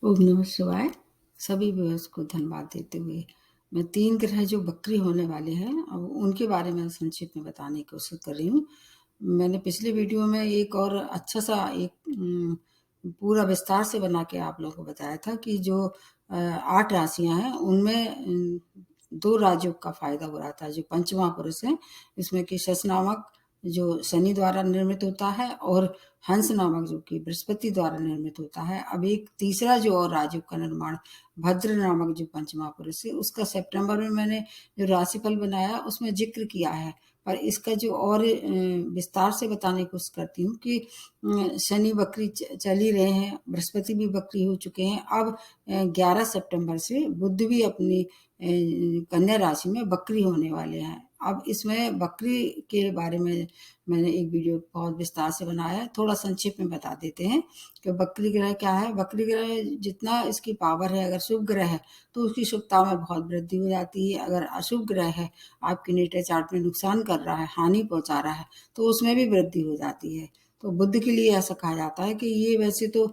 ओम नमः शिवाय। सभी व्यूअर्स को धन्यवाद देते हुए मैं 3 ग्रह जो वक्री होने वाले हैं अब उनके बारे में संक्षिप्त में बताने की कोशिश कर रही हूँ। मैंने पिछले वीडियो में एक और अच्छा-सा पूरा विस्तार से बना के आप लोगों को बताया था कि जो 8 राशियाँ हैं उनमें 2 राजयोग का फ़ायदा हो रहा था। जो पंचमहापुरुष हैं इसमें कि शश नामक जो शनि द्वारा निर्मित होता है और हंस नामक जो कि बृहस्पति द्वारा निर्मित होता है। अब एक तीसरा जो और राजयोग का निर्माण भद्र नामक जो पंचमहापुरुष है उसका सितंबर में मैंने जो राशिफल बनाया उसमें ज़िक्र किया है। पर इसका जो और विस्तार से बताने की कोशिश करती हूँ कि शनि वक्री चल ही रहे हैं, बृहस्पति भी वक्री हो चुके हैं। अब 11 सितंबर से बुध भी अपनी कन्या राशि में वक्री होने वाले हैं। अब इसमें वक्री के बारे में मैंने एक वीडियो बहुत विस्तार से बनाया है। थोड़ा संक्षेप में बता देते हैं कि वक्री ग्रह क्या है। वक्री ग्रह जितना इसकी पावर है, अगर शुभ ग्रह है तो उसकी शुभता में बहुत वृद्धि हो जाती है। अगर अशुभ ग्रह है, आपके नेटल चार्ट में नुकसान कर रहा है, हानि पहुंचा रहा है, तो उसमें भी वृद्धि हो जाती है। तो बुध के लिए ऐसा कहा जाता है कि ये वैसे तो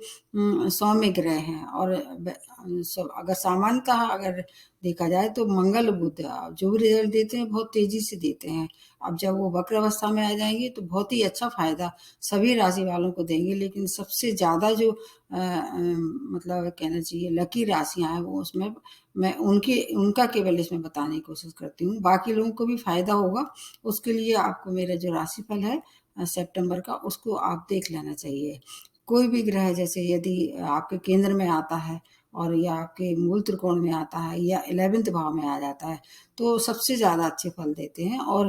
सौम्य ग्रह हैं और अगर सामान्यतः अगर देखा जाए तो मंगल बुध जो भी रिजल्ट देते हैं बहुत तेजी से देते हैं। अब जब वो वक्र अवस्था में आ जाएंगे तो बहुत ही अच्छा फायदा सभी राशि वालों को देंगे, लेकिन सबसे ज्यादा जो मतलब कहना चाहिए लकी राशियां हैं वो उसमें मैं उनका केवल इसमें बताने की कोशिश करती हूँ। बाकी लोगों को भी फायदा होगा, उसके लिए आपको मेरा जो राशिफल है सितंबर का उसको आप देख लेना चाहिए। कोई भी ग्रह जैसे यदि आपके केंद्र में आता है और या आपके मूल त्रिकोण में आता है या 11वें भाव में आ जाता है तो सबसे ज़्यादा अच्छे फल देते हैं। और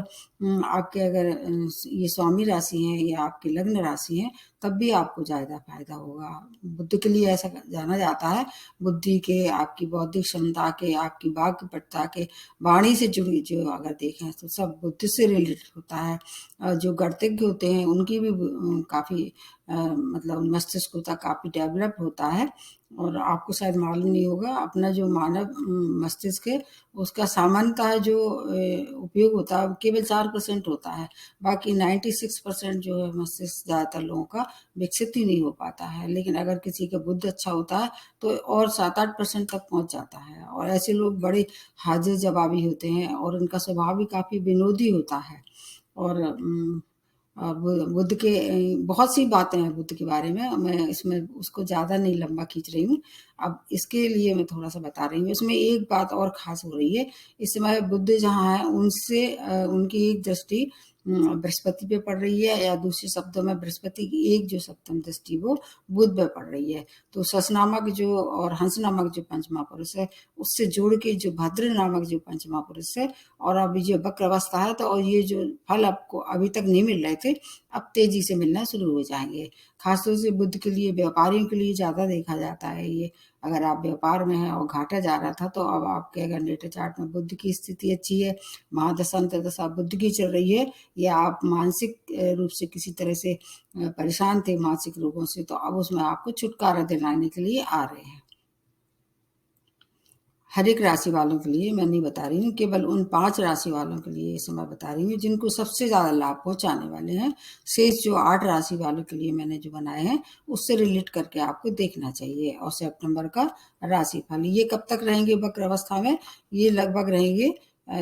आपके अगर ये स्वामी राशि हैं या आपकी लग्न राशि हैं तब भी आपको ज़्यादा फायदा होगा। बुद्ध के लिए ऐसा जाना जाता है, बुद्धि के, आपकी बौद्धिक क्षमता के, आपकी वाक्पटुता के, वाणी से जुड़ी जो अगर देखें तो सब बुद्धि से रिलेटेड होता है। जो गणितज्ञ होते हैं उनकी भी काफ़ी मतलब मस्तिष्क होता काफ़ी डेवलप होता है। और आपको शायद मालूम नहीं होगा, अपना जो मानव मस्तिष्क है उसका सामान्यतः जो उपयोग होता है वो केवल 4% होता है। बाकी 96% जो है मस्तिष्क ज़्यादातर लोगों का विकसित ही नहीं हो पाता है। लेकिन अगर किसी का बुद्धि अच्छा होता है तो और 7-8% तक पहुंच जाता है। और ऐसे लोग बड़े हाजिर जवाबी होते हैं और उनका स्वभाव भी काफ़ी विनोदी होता है। और बुद्ध के बहुत सी बातें हैं बुद्ध के बारे में, मैं इसमें उसको ज़्यादा नहीं लंबा खींच रही हूँ। अब इसके लिए मैं थोड़ा सा बता रही हूँ। इसमें एक बात और खास हो रही है, इस समय बुद्ध जहाँ है उनसे उनकी एक दृष्टि बृहस्पति पे पड़ रही है, या दूसरे शब्दों में बृहस्पति की एक जो सप्तम दृष्टि वो बुध पे पड़ रही है। तो सस नामक जो और हंस नामक जो पंचमहापुरुष है उससे जोड़ के जो भद्र नामक जो पंचमहापुरुष है और अभी जो वक्र अवस्था है तो और ये जो फल आपको अभी तक नहीं मिल रहे थे अब तेजी से मिलना शुरू हो जाएंगे। खासतौर से बुद्ध के लिए, व्यापारियों के लिए ज्यादा देखा जाता है ये। अगर आप व्यापार में हैं और घाटा जा रहा था तो अब आपके अगर नेटल चार्ट में बुद्ध की स्थिति अच्छी है, महादशा अंतर्दशा बुद्ध की चल रही है, या आप मानसिक रूप से किसी तरह से परेशान थे मानसिक रोगों से, तो अब उसमें आपको छुटकारा दिलाने के लिए आ रहे हैं। हर एक राशि वालों के लिए मैं नहीं बता रही हूँ, केवल उन 5 राशि वालों के लिए ये समय बता रही हूँ जिनको सबसे ज़्यादा लाभ पहुंचाने वाले हैं। शेष जो 8 राशि वालों के लिए मैंने जो बनाए हैं उससे रिलेट करके आपको देखना चाहिए। और सितंबर का राशिफल ये कब तक रहेंगे वक्र अवस्था में, ये लगभग रहेंगे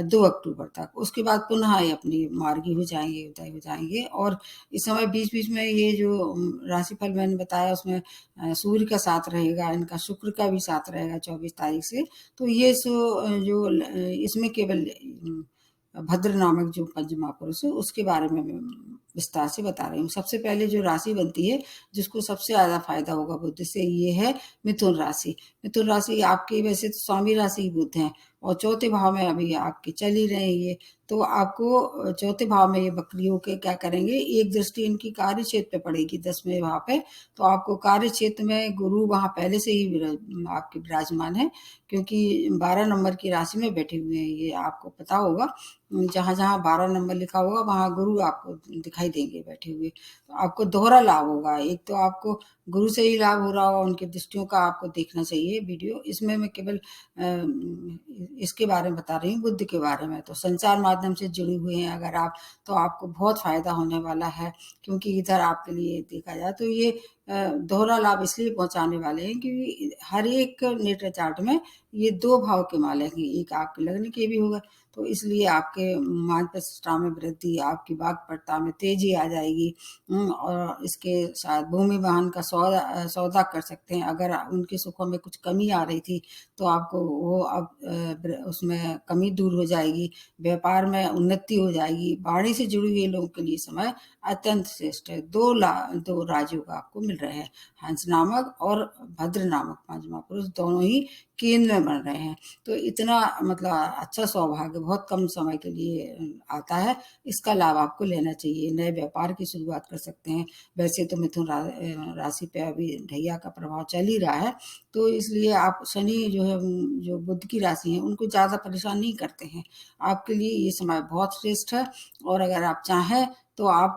2 अक्टूबर तक। उसके बाद पुनः ये अपनी मार्गी हो जाएंगे, उदय हो जाएंगे। और इस समय बीच बीच में ये जो राशिफल मैंने बताया उसमें सूर्य का साथ रहेगा, इनका शुक्र का भी साथ रहेगा 24 तारीख से। तो ये जो इसमें केवल भद्र नामक जो पंचमहापुरुष है उसके बारे में मैं विस्तार से बता रही हूँ। सबसे पहले जो राशि बनती है जिसको सबसे ज्यादा फायदा होगा बुध से, ये है मिथुन राशि। मिथुन राशि आपकी वैसे तो स्वामी राशि ही बुध है और चौथे भाव में अभी आपके चल ही रहे हैं ये। तो आपको चौथे भाव में ये वक्री होके क्या करेंगे, एक दृष्टि इनकी कार्य क्षेत्र पे पड़ेगी 10वें भाव पे। तो आपको कार्य क्षेत्र में गुरु वहां पहले से ही आपके विराजमान है, क्योंकि 12 नंबर की राशि में बैठे हुए हैं। ये आपको पता होगा, जहां जहां 12 नंबर लिखा होगा वहां गुरु आपको दिखाई देंगे बैठे हुए। तो आपको दोहरा लाभ होगा, एक तो आपको गुरु से ही लाभ हो रहा होगा, उनकी दृष्टियों का आपको देखना चाहिए वीडियो। इसमें मैं केवल इसके बारे में बता रही हूँ, बुद्ध के बारे में। तो संचार माध्यम से जुड़े हुए हैं अगर आप, तो आपको बहुत फायदा होने वाला है। क्योंकि इधर आपके लिए देखा जाए तो ये दोहरा लाभ इसलिए पहुँचाने वाले हैं क्योंकि हर एक नेत्र चार्ट में ये 2 भाव के मालिक हैं, एक आपके लग्न के भी होगा, तो इसलिए आपके मानसिकता में वृद्धि, आपकी वाक्पटुता में तेज़ी आ जाएगी। और इसके साथ भूमि वाहन का सौदा कर सकते हैं। अगर उनके सुखों में कुछ कमी आ रही थी, तो आपको वो अब उसमें कमी दूर हो जाएगी, व्यापार में उन्नति हो जाएगी। वाणी से जुड़े हुए लोगों के लिए समय अत्यंत श्रेष्ठ है। 2 राजयोग आपको मिल रहे हैं, हंस नामक और भद्र नामक 5 महापुरुष दोनों ही केंद्र में बन रहे हैं। तो इतना मतलब अच्छा सौभाग्य बहुत कम समय के लिए आता है, इसका लाभ आपको लेना चाहिए। नए व्यापार की शुरुआत कर सकते हैं। वैसे तो मिथुन राशि पे अभी ढैया का प्रभाव चल ही रहा है, तो इसलिए आप शनि जो है जो बुध की राशि है उनको ज़्यादा परेशान नहीं करते हैं। आपके लिए ये समय बहुत श्रेष्ठ है। और अगर आप चाहें तो आप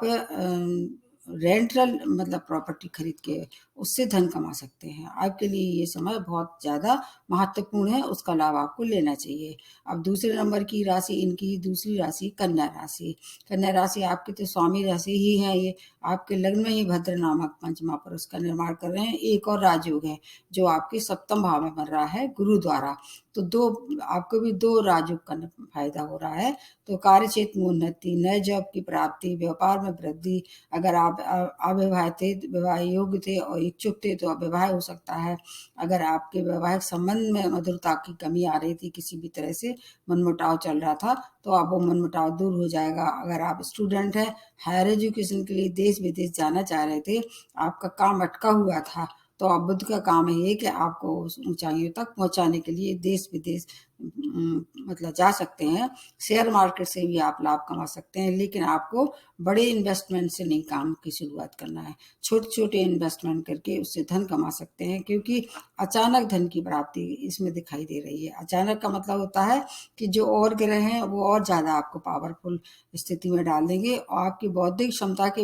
रेंटल मतलब प्रॉपर्टी खरीद के उससे धन कमा सकते हैं। आपके लिए ये समय बहुत ज़्यादा महत्वपूर्ण है, उसका लाभ आपको लेना चाहिए। अब दूसरे नंबर की राशि इनकी दूसरी राशि कन्या राशि। कन्या राशि आपकी तो स्वामी राशि ही है, ये आपके लग्न में ही भद्र नामक पंच महापुरुष का निर्माण कर रहे हैं। एक और राजयोग है जो आपके सप्तम भाव में बन रहा है गुरु द्वारा, तो आपको भी 2 राजयोग का फायदा हो रहा है। तो कार्य क्षेत्र में उन्नति, नए जॉब की प्राप्ति, व्यापार में वृद्धि। अगर आप अविवाहित थे, विवाह योग्य थे और इच्छुक थे तो अब विवाह हो सकता है। अगर आपके वैवाहिक संबंध में मधुरता की कमी आ रही थी, किसी भी तरह से मनमुटाव चल रहा था, तो अब वो मनमुटाव दूर हो जाएगा। अगर आप स्टूडेंट हैं, हायर एजुकेशन के लिए देश विदेश जाना चाह रहे थे, आपका काम अटका हुआ था, तो अब बुध का काम है ये कि आपको उस ऊंचाइयों तक पहुंचाने के लिए देश विदेश मतलब जा सकते हैं। शेयर मार्केट से भी आप लाभ कमा सकते हैं, लेकिन आपको बड़े इन्वेस्टमेंट से नहीं काम की शुरुआत करना है। छोटे छोटे इन्वेस्टमेंट करके उससे धन कमा सकते हैं, क्योंकि अचानक धन की प्राप्ति इसमें दिखाई दे रही है। अचानक का मतलब होता है कि जो और ग्रह हैं वो और ज़्यादा आपको पावरफुल स्थिति में डाल देंगे और आपकी बौद्धिक क्षमता के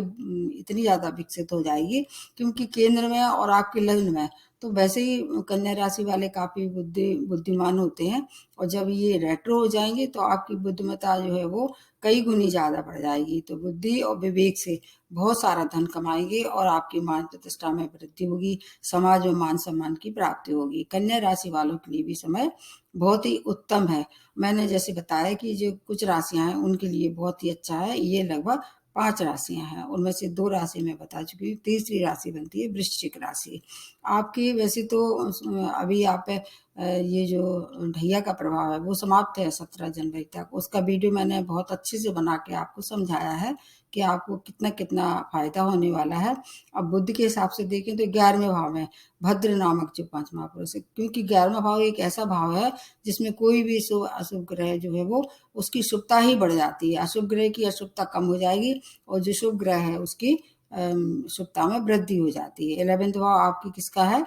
इतनी ज़्यादा विकसित हो जाएगी, क्योंकि केंद्र में और आपके लग्न में तो वैसे ही कन्या राशि वाले काफ़ी बुद्धिमान होते हैं, और जब ये रेट्रो हो जाएंगे तो आपकी बुद्धिमत्ता जो है वो कई गुनी ज़्यादा बढ़ जाएगी। तो बुद्धि और विवेक से बहुत सारा धन कमाएंगे और आपकी मान प्रतिष्ठा में वृद्धि होगी, समाज में मान सम्मान की प्राप्ति होगी। कन्या राशि वालों के लिए भी समय बहुत ही उत्तम है। मैंने जैसे बताया कि जो कुछ राशियां हैं उनके लिए बहुत ही अच्छा है। ये लगभग 5 राशियां हैं, उनमें से 2 राशि मैं बता चुकी हूँ। तीसरी राशि बनती है वृश्चिक राशि। आपकी वैसे तो अभी आप ये जो ढैया का प्रभाव है वो समाप्त है 17 जनवरी तक। उसका वीडियो मैंने बहुत अच्छे से बना के आपको समझाया है कि आपको कितना कितना फायदा होने वाला है। अब बुद्ध के हिसाब से देखें तो 11वें भाव में भद्र नामक जो 5 महापुरुष है, क्योंकि 11वां भाव एक ऐसा भाव है जिसमें कोई भी शुभ अशुभ ग्रह जो है वो उसकी शुभता ही बढ़ जाती है। अशुभ ग्रह की अशुभता कम हो जाएगी और जो शुभ ग्रह है उसकी शुभता में वृद्धि हो जाती है। 11वां भाव आपकी किसका है?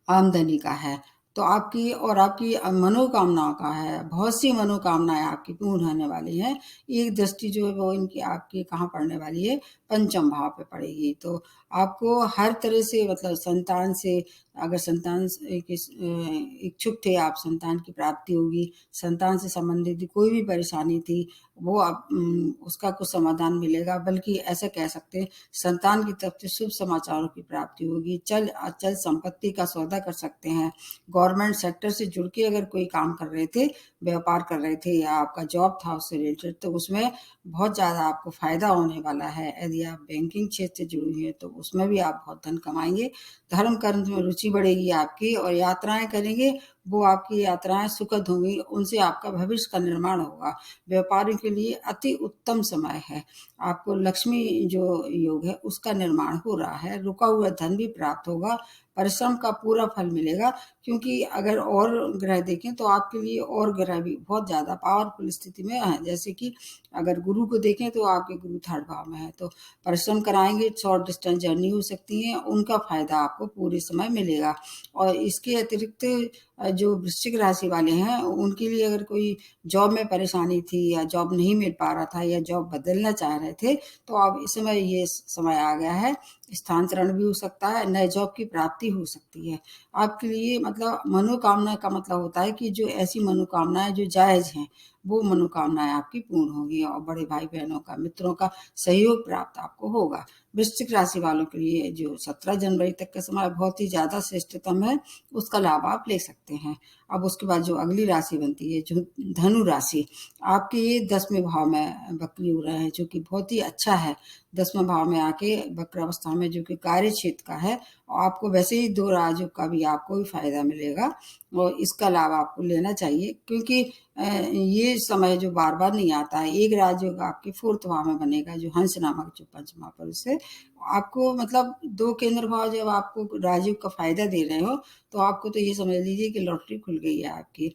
आमदनी का है। तो आपकी मनोकामनाओं का है। बहुत सी मनोकामनाएं आपकी पूर्ण होने वाली हैं। एक दृष्टि जो है वो इनकी आपकी कहाँ पड़ने वाली है? पंचम भाव पे पड़ेगी। तो आपको हर तरह से मतलब संतान से, अगर संतान इच्छुक थे आप, संतान की प्राप्ति होगी। संतान से संबंधित कोई भी परेशानी थी वो आप उसका कुछ समाधान मिलेगा। बल्कि ऐसा कह सकते हैं संतान की तरफ से शुभ समाचारों की प्राप्ति होगी। चल अचल संपत्ति का सौदा कर सकते हैं। गवर्नमेंट सेक्टर से जुड़ के अगर कोई काम कर रहे थे, व्यापार कर रहे थे या आपका जॉब था उससे रिलेटेड, तो उसमें बहुत ज़्यादा आपको फायदा होने वाला है। यदि आप बैंकिंग क्षेत्र से जुड़ी हुई हैं तो उसमें भी आप बहुत धन कमाएंगे। धर्म कर्म में रुचि बढ़ेगी आपकी, और यात्राएं करेंगे वो आपकी यात्राएं सुखद होंगी, उनसे आपका भविष्य का निर्माण होगा। व्यापारी के लिए अति उत्तम समय है। आपको लक्ष्मी जो योग है उसका निर्माण हो रहा है। रुका हुआ धन भी प्राप्त होगा। परिश्रम का पूरा फल मिलेगा, क्योंकि अगर और ग्रह देखें तो आपके लिए और ग्रह भी बहुत ज़्यादा पावरफुल स्थिति में है। जैसे कि अगर गुरु को देखें तो आपके गुरु 3rd भाव में है, तो परिश्रम कराएंगे, शॉर्ट डिस्टेंस जर्नी हो सकती है, उनका फायदा आपको पूरे समय मिलेगा। और इसके अतिरिक्त जो वृश्चिक राशि वाले हैं उनके लिए अगर कोई जॉब में परेशानी थी या जॉब नहीं मिल पा रहा था या जॉब बदलना चाह रहे थे, तो अब इस समय ये समय आ गया है स्थानांतरण भी हो सकता है, नए जॉब की प्राप्ति हो सकती है। आपके लिए मतलब मनोकामना का मतलब होता है कि जो ऐसी मनोकामनाएँ जो जायज़ हैं, वो मनोकामनाएँ आपकी पूर्ण होंगी और बड़े भाई-बहनों का, मित्रों का सहयोग प्राप्त आपको होगा। वृश्चिक राशि वालों के लिए जो 17 जनवरी तक का समय बहुत ही ज़्यादा श्रेष्ठतम है, उसका लाभ आप ले सकते हैं। अब उसके बाद जो अगली राशि बनती है, जो धनु राशि, आपके ये 10वें भाव में वक्री हो रहे हैं, जो कि बहुत ही अच्छा है। 10वें भाव में आके वक्र अवस्था में, जो कि कार्य क्षेत्र का है, और आपको वैसे ही 2 राजयोग का भी आपको भी फ़ायदा मिलेगा और इसका लाभ आपको लेना चाहिए, क्योंकि ये समय जो बार-बार नहीं आता है। एक राजयोग आपके 4th भाव में बनेगा, जो हंस नामक जो पंचमा पुरुष है। आपको मतलब 2 केंद्र भाव जब आपको राजयोग का फ़ायदा दे रहे हो, तो आपको तो ये समझ लीजिए कि लॉटरी खुल गई है आपकी।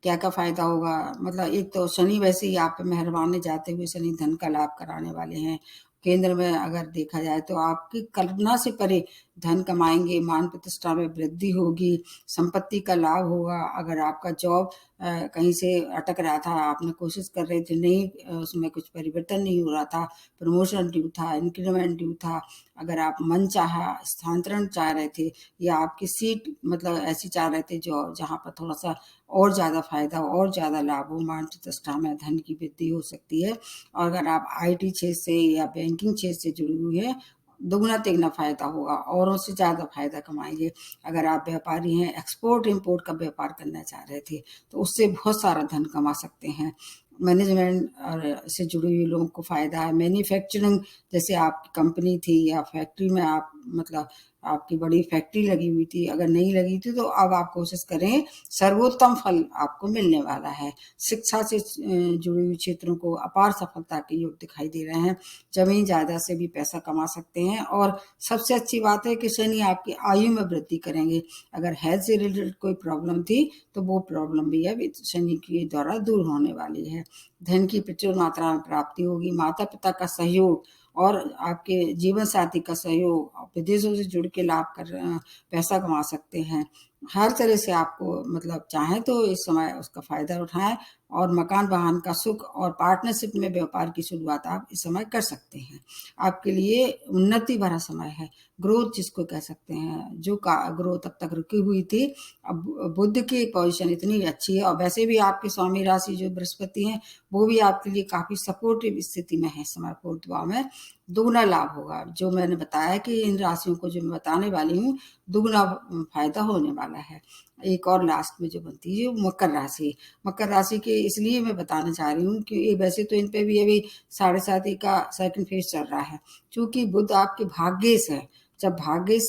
क्या-क्या फ़ायदा होगा, मतलब एक तो शनि वैसे ही आप पे मेहरबान जाते हुए शनि धन का लाभ कराने वाले हैं। केंद्र में अगर देखा जाए तो आपकी कल्पना से परे धन कमाएँगे, मान प्रतिष्ठा में वृद्धि होगी, संपत्ति का लाभ होगा। अगर आपका जॉब कहीं से अटक रहा था, आपने कोशिश कर रहे थे, नहीं उसमें कुछ परिवर्तन नहीं हो रहा था, प्रमोशन ड्यू था, इंक्रीमेंट ड्यू था, अगर आप मनचाहा स्थानांतरण चाह रहे थे या आपकी सीट मतलब ऐसी चाह रहे थे जो जहाँ पर थोड़ा-सा और ज़्यादा फ़ायदा हो, और ज़्यादा लाभ हो, मान प्रतिष्ठा में धन की वृद्धि हो सकती है। और अगर आप आईटी क्षेत्र से या बैंकिंग क्षेत्र से जुड़ी हुई हैं, दुगना-तिगना फ़ायदा होगा, औरों से ज़्यादा फ़ायदा कमाएँगे। अगर आप व्यापारी हैं, एक्सपोर्ट-इम्पोर्ट का व्यापार करना चाह रहे थे, तो उससे बहुत सारा धन कमा सकते हैं। मैनेजमेंट और से जुड़े हुए लोगों को फ़ायदा है। मैन्युफैक्चरिंग, जैसे आपकी कंपनी थी या फैक्ट्री में आप मतलब आपकी बड़ी फैक्ट्री लगी हुई थी, अगर नहीं लगी थी तो अब आप कोशिश करें, सर्वोत्तम फल आपको मिलने वाला है। शिक्षा से जुड़े हुए क्षेत्रों को अपार सफलता के योग दिखाई दे रहे हैं। ज़मीन जायदाद से भी पैसा कमा सकते हैं और सबसे अच्छी बात है कि शनि आपकी आयु में वृद्धि करेंगे। अगर हेल्थ से रिलेटेड कोई प्रॉब्लम थी, तो वो प्रॉब्लम भी अब शनि के द्वारा दूर होने वाली है। धन की प्रचुर मात्रा में प्राप्ति होगी, माता-पिता का सहयोग और आपके जीवन साथी का सहयोग, विदेशों से जुड़ के लाभ कर पैसा कमा सकते हैं। हर तरह से आपको मतलब चाहें तो इस समय उसका फ़ायदा उठाएँ और मकान-वाहन का सुख और पार्टनरशिप में व्यापार की शुरुआत आप इस समय कर सकते हैं। आपके लिए उन्नति भरा समय है, ग्रोथ जिसको कह सकते हैं, जो का ग्रोथ अब तक रुकी हुई थी, अब बुध की पोज़ीशन इतनी अच्छी है और वैसे भी आपके स्वामी राशि जो बृहस्पति हैं, वो भी आपके लिए काफ़ी सपोर्टिव स्थिति में है इस समय 4th भाव में। दुगना लाभ होगा, जो मैंने बताया कि इन राशियों को जो मैं बताने वाली हूँ, दुगना फ़ायदा होने वाला है। एक और लास्ट में जो बनती है, वो मकर राशि। मकर राशि के इसलिए मैं बताना चाह रही हूँ कि वैसे तो इन पे भी अभी 7.5 का सेकंड फेज़ चल रहा है। चूँकि बुध आपके भाग्येश है, जब भाग्येश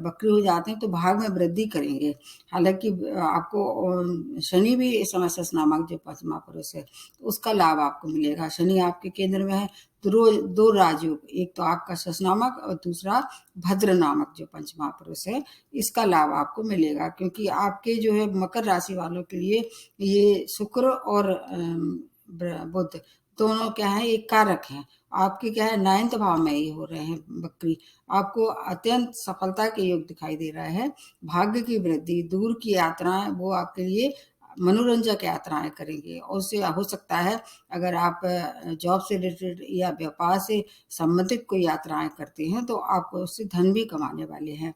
वक्री हो जाते हैं तो भाग में वृद्धि करेंगे। हालाँकि आपको शनि भी इस समय सस नामक जो पंचमा पुरुष है, उसका लाभ आपको मिलेगा। शनि आपके केंद्र में है, तो 2 राजयोग, एक तो आपका सस नामक और दूसरा भद्र नामक जो पंचमा पुरुष है, इसका लाभ आपको मिलेगा, क्योंकि आपके जो है मकर राशि वालों के लिए ये शुक्र और बुध दोनों क्या है, एक कारक हैं। आपके क्या है 9th भाव में ये हो रहे हैं वक्री। आपको अत्यंत सफलता के योग दिखाई दे रहा है। भाग्य की वृद्धि, दूर की यात्राएँ वो आपके लिए मनोरंजक यात्राएँ करेंगे और उससे हो सकता है अगर आप जॉब से रिलेटेड या व्यापार से संबंधित कोई यात्राएँ करते हैं, तो आप उससे धन भी कमाने वाले हैं।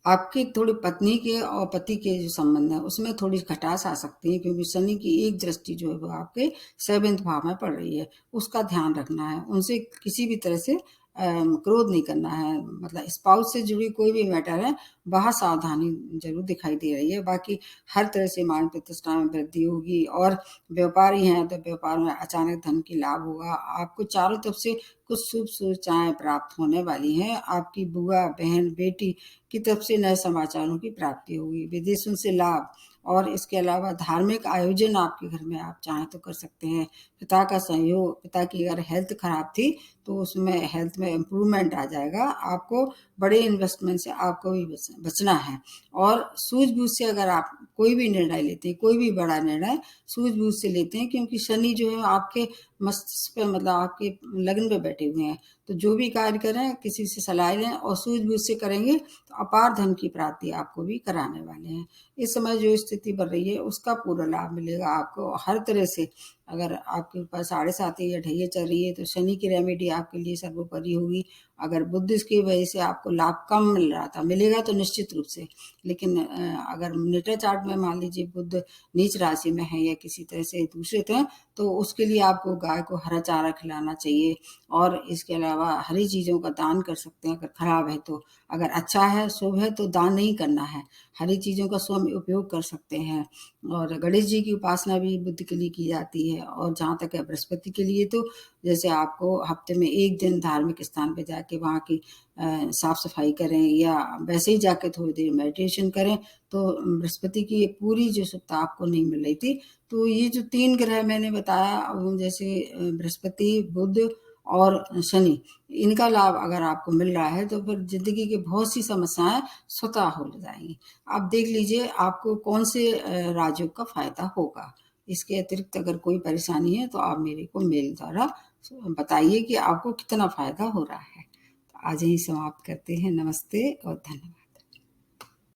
आपकी थोड़ी पत्नी के और पति के जो संबंध है, उसमें थोड़ी खटास आ सकती है, क्योंकि शनि की एक दृष्टि जो है वो आपके 7th भाव में पड़ रही है, उसका ध्यान रखना है। उनसे किसी भी तरह से क्रोध नहीं करना है, मतलब स्पाउस से जुड़ी कोई भी मैटर है, वहाँ सावधानी ज़रूर दिखाई दे रही है। बाकी हर तरह से मान प्रतिष्ठा में वृद्धि होगी और व्यापारी हैं, तो व्यापार में अचानक धन की लाभ होगा। आपको चारों तरफ से कुछ शुभ सूचनाएँ प्राप्त होने वाली हैं। आपकी बुआ, बहन, बेटी की तरफ से नए समाचारों की प्राप्ति होगी, विदेशों से लाभ और इसके अलावा धार्मिक आयोजन आपके घर में आप चाहें तो कर सकते हैं। पिता का सहयोग, पिता की अगर हेल्थ खराब थी, तो उसमें हेल्थ में इम्प्रूवमेंट आ जाएगा। आपको बड़े इन्वेस्टमेंट से आपको भी बचना है और सूझ-बूझ से अगर आप कोई भी निर्णय लेते हैं, कोई भी बड़ा निर्णय सूझ-बूझ से लेते हैं, क्योंकि शनि जो है आपके मस्तिष्क पे मतलब आपके लग्न पे बैठे हुए हैं। तो जो भी कार्य करें, किसी से सलाह लें और सूझ-बूझ से करेंगे, तो अपार धन की प्राप्ति आपको भी कराने वाले हैं। इस समय जो स्थिति बन रही है, उसका पूरा लाभ मिलेगा आपको हर तरह से। अगर आपके ऊपर 7.5 या ढैया चल रही है तो शनि की रेमेडी आपके लिए सर्वोपरि होगी। अगर बुध की वजह से आपको लाभ कम मिल रहा था, मिलेगा तो निश्चित रूप से, लेकिन अगर नेटल चार्ट में मान लीजिए बुध नीच राशि में है या किसी तरह से दूषित है, तो उसके लिए आपको गाय को हरा चारा खिलाना चाहिए। और इसके अलावा हरी चीज़ों का दान कर सकते हैं अगर खराब है तो। अगर अच्छा है, शुभ है, तो दान नहीं करना है, हरी चीज़ों का स्वयं उपयोग कर सकते हैं। और गणेश जी की उपासना भी बुध के लिए की जाती है। और जहाँ तक है बृहस्पति के लिए, तो जैसे आपको हफ्ते में 1 दिन धार्मिक स्थान पे जाके वहाँ की साफ सफाई करें, या वैसे ही जाके थोड़ी देर मेडिटेशन करें, तो बृहस्पति की पूरी जो शुभता आपको नहीं मिल रही थी। तो ये जो 3 ग्रह मैंने बताया, जैसे बृहस्पति, बुध और शनि, इनका लाभ अगर आपको मिल रहा है तो फिर ज़िंदगी की बहुत सी समस्याएं स्वतः हो जाएंगी। आप देख लीजिए आपको कौन से राजयोग का फायदा होगा। इसके अतिरिक्त अगर कोई परेशानी है तो आप मेरे को मेल द्वारा बताइए कि आपको कितना फायदा हो रहा है। तो आज यही समाप्त करते हैं। नमस्ते और धन्यवाद।